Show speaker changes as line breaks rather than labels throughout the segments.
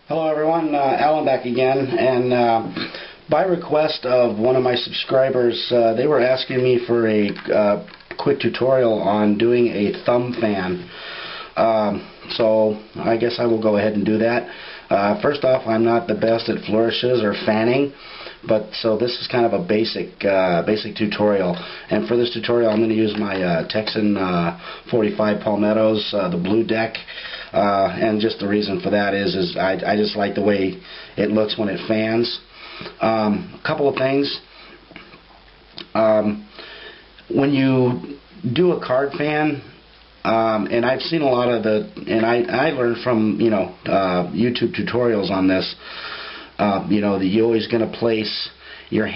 Hello everyone, Alan back again, and by request of one of my subscribers, they were asking me for a quick tutorial on doing a thumb fan. So I guess I will go ahead and do that. First off, I'm not the best at flourishes or fanning, but so this is kind of a basic tutorial. And for this tutorial, I'm going to use my Texan 45 Palmettos, the blue deck. And just the reason for that is I just like the way it looks when it fans. A couple of things. When you do a card fan, and I've seen a lot of I learned from YouTube tutorials on this. That you're always going to place your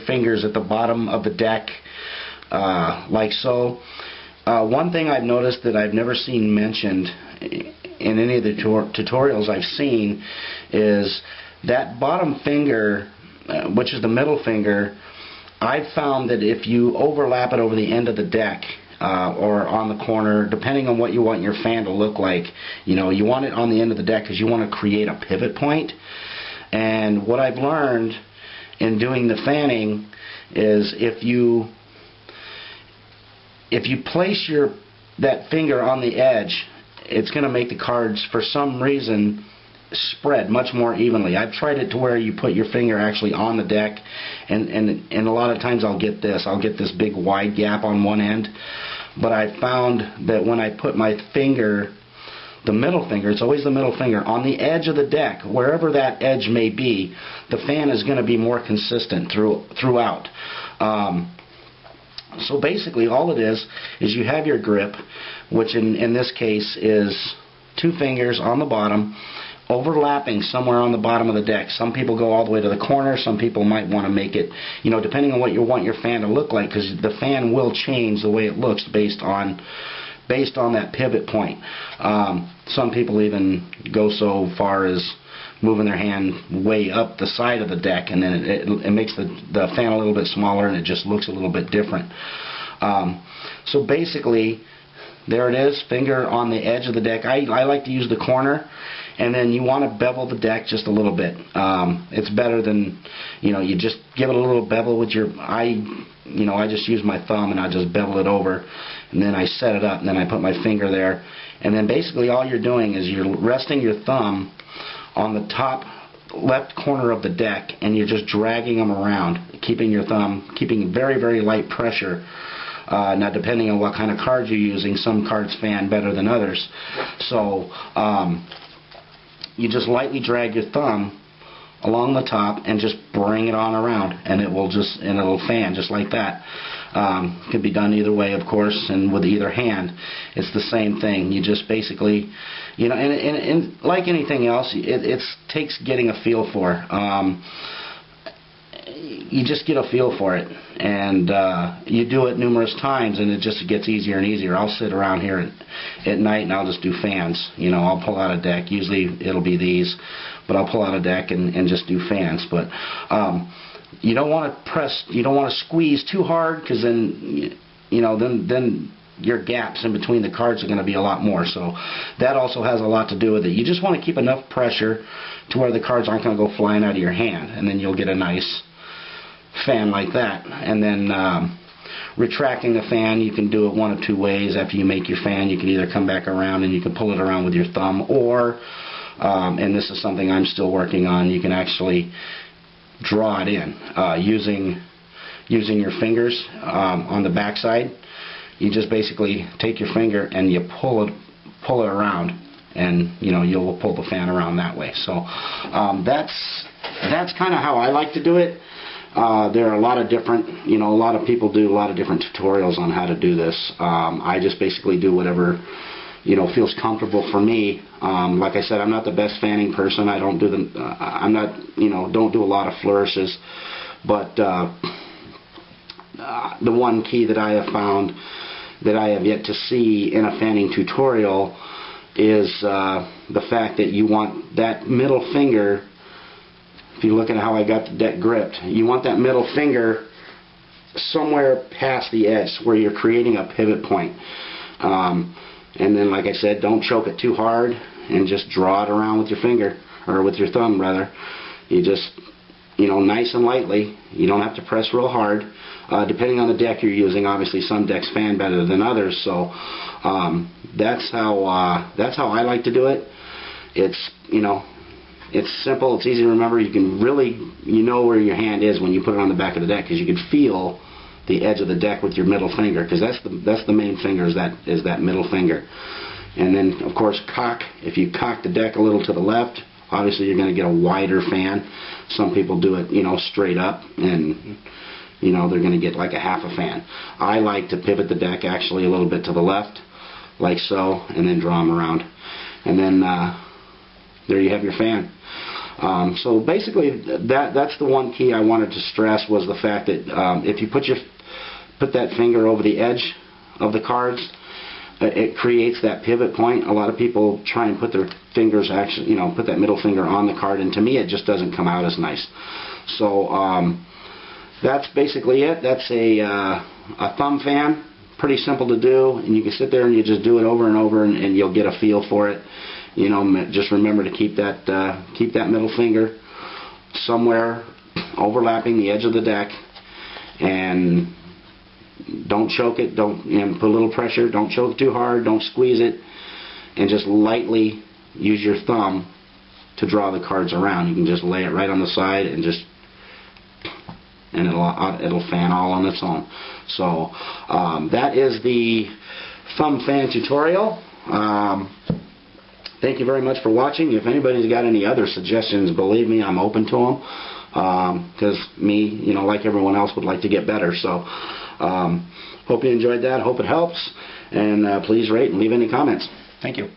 fingers at the bottom of the deck, like so. One thing I've noticed that I've never seen mentioned in any of the tutorials I've seen is that bottom finger, which is the middle finger. I've found that if you overlap it over the end of the deck or on the corner, depending on what you want your fan to look like, you want it on the end of the deck because you want to create a pivot point. And what I've learned in doing the fanning is if you place that finger on the edge, it's going to make the cards, for some reason, spread much more evenly. I've tried it to where you put your finger actually on the deck, and a lot of times I'll get this big wide gap on one end. But I found that when I put my finger, the middle finger, it's always the middle finger, on the edge of the deck, wherever that edge may be, the fan is going to be more consistent throughout. So basically all it is you have your grip, which in this case is two fingers on the bottom, overlapping somewhere on the bottom of the deck. Some people go all the way to the corner. Some people might want to make it, depending on what you want your fan to look like, because the fan will change the way it looks based on that pivot point. Some people even go so far as moving their hand way up the side of the deck, and then it makes the fan a little bit smaller, and it just looks a little bit different. So basically, there it is, finger on the edge of the deck. I like to use the corner, and then you want to bevel the deck just a little bit. It's better than, you just give it a little bevel with your, I just use my thumb and I just bevel it over, and then I set it up, and then I put my finger there, and then basically all you're doing is you're resting your thumb on the top left corner of the deck, and you're just dragging them around, keeping very, very light pressure. Now, depending on what kind of cards you're using, some cards fan better than others. So you just lightly drag your thumb along the top and just bring it on around, and it'll fan just like that. It can be done either way, of course, and with either hand. It's the same thing. You just basically, and like anything else, it takes getting a feel for. You just get a feel for it, and you do it numerous times, and it just gets easier and easier. I'll sit around here at night and I'll just do fans. I'll pull out a deck. Usually it'll be these, but I'll pull out a deck and just do fans. But you don't want to press, you don't want to squeeze too hard, because then then your gaps in between the cards are going to be a lot more. So that also has a lot to do with it. You just want to keep enough pressure to where the cards aren't going to go flying out of your hand, and then you'll get a nice fan like that. And then retracting the fan, you can do it one of two ways. After you make your fan, you can either come back around and you can pull it around with your thumb, or and this is something I'm still working on, you can actually draw it in using your fingers on the back side. You just basically take your finger and you pull it around, and you'll pull the fan around that way. So that's kind of how I like to do it. There are a lot of different, a lot of people do a lot of different tutorials on how to do this. I just basically do whatever feels comfortable for me. Like I said, I'm not the best fanning person. I don't do don't do a lot of flourishes, but the one key that I have found that I have yet to see in a fanning tutorial is the fact that you want that middle finger. If you look at how I got the deck gripped, you want that middle finger somewhere past the edge where you're creating a pivot point. And then, like I said, don't choke it too hard, and just draw it around with your finger, or with your thumb rather. You just, nice and lightly. You don't have to press real hard. Depending on the deck you're using, obviously some decks fan better than others, so that's how I like to do it. It's it's simple, it's easy to remember. You can really, where your hand is when you put it on the back of the deck, because you can feel the edge of the deck with your middle finger, because that's the main finger, is that middle finger. And then, of course, cock. If you cock the deck a little to the left, obviously you're going to get a wider fan. Some people do it, straight up, and they're going to get like a half a fan. I like to pivot the deck actually a little bit to the left, like so, and then draw them around. And then there you have your fan. So basically, that's the one key I wanted to stress, was the fact that if you put that finger over the edge of the cards, it creates that pivot point. A lot of people try and put their fingers, actually, put that middle finger on the card, and to me it just doesn't come out as nice. So that's basically it. That's a thumb fan. Pretty simple to do, and you can sit there and you just do it over and over, and you'll get a feel for it. Just remember to keep that middle finger somewhere overlapping the edge of the deck, and don't choke it. Don't put a little pressure. Don't choke too hard. Don't squeeze it, and just lightly use your thumb to draw the cards around. You can just lay it right on the side and it'll fan all on its own. So that is the thumb fan tutorial. Thank you very much for watching. If anybody's got any other suggestions, believe me, I'm open to them. Because me, like everyone else, would like to get better. So hope you enjoyed that. Hope it helps. And please rate and leave any comments. Thank you.